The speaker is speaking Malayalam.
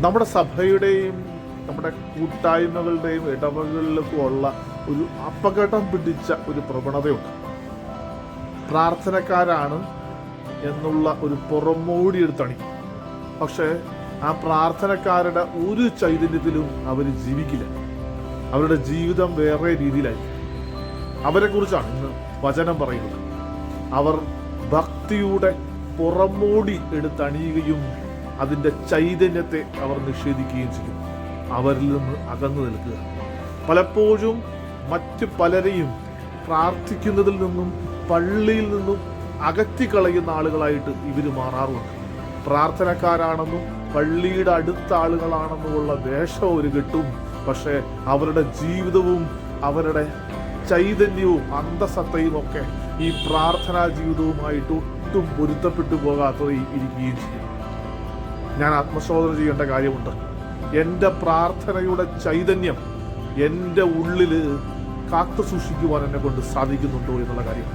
നമ്മുടെ സഭയുടെയും നമ്മുടെ കൂട്ടായ്മകളുടെയും ഇടവകളിലൊക്കെ ഉള്ള ഒരു അപകടം പിടിച്ച ഒരു പ്രവണതയുണ്ട്. പ്രാർത്ഥനക്കാരാണ് എന്നുള്ള ഒരു പുറമോടി എടുത്തണി, പക്ഷേ ആ പ്രാർത്ഥനക്കാരുടെ ഒരു ചൈതന്യത്തിലും അവർ ജീവിക്കില്ല. അവരുടെ ജീവിതം വേറെ രീതിയിലായിരിക്കും. അവരെക്കുറിച്ചാണ് ഇന്ന് വചനം പറയുന്നത്. അവർ ഭക്തിയുടെ പുറമോടി എടുത്തണിയുകയും അതിൻ്റെ ചൈതന്യത്തെ അവർ നിഷേധിക്കുകയും ചെയ്യും. അവരിൽ നിന്ന് അകന്നു നിൽക്കുക. പലപ്പോഴും മറ്റ് പലരെയും പ്രാർത്ഥിക്കുന്നതിൽ നിന്നും പള്ളിയിൽ നിന്നും അകറ്റിക്കളയുന്ന ആളുകളായിട്ട് ഇവർ മാറാറുണ്ട്. പ്രാർത്ഥനക്കാരാണെന്നും പള്ളിയുടെ അടുത്ത ആളുകളാണെന്നുമുള്ള വേഷം ഒരു കിട്ടും. പക്ഷേ അവരുടെ ജീവിതവും അവരുടെ ചൈതന്യവും അന്തസത്തയും ഒക്കെ ഈ പ്രാർത്ഥനാ ജീവിതവുമായിട്ട് ഒട്ടും പൊരുത്തപ്പെട്ടു പോകാത്തത് ഇരിക്കുകയും ചെയ്യും. ഞാൻ ആത്മശോധന ചെയ്യേണ്ട കാര്യമുണ്ട്. എൻ്റെ പ്രാർത്ഥനയുടെ ചൈതന്യം എൻ്റെ ഉള്ളിൽ കാത്തു സൂക്ഷിക്കുവാൻ എന്നെ കൊണ്ട് സാധിക്കുന്നുണ്ടോ എന്നുള്ള കാര്യം.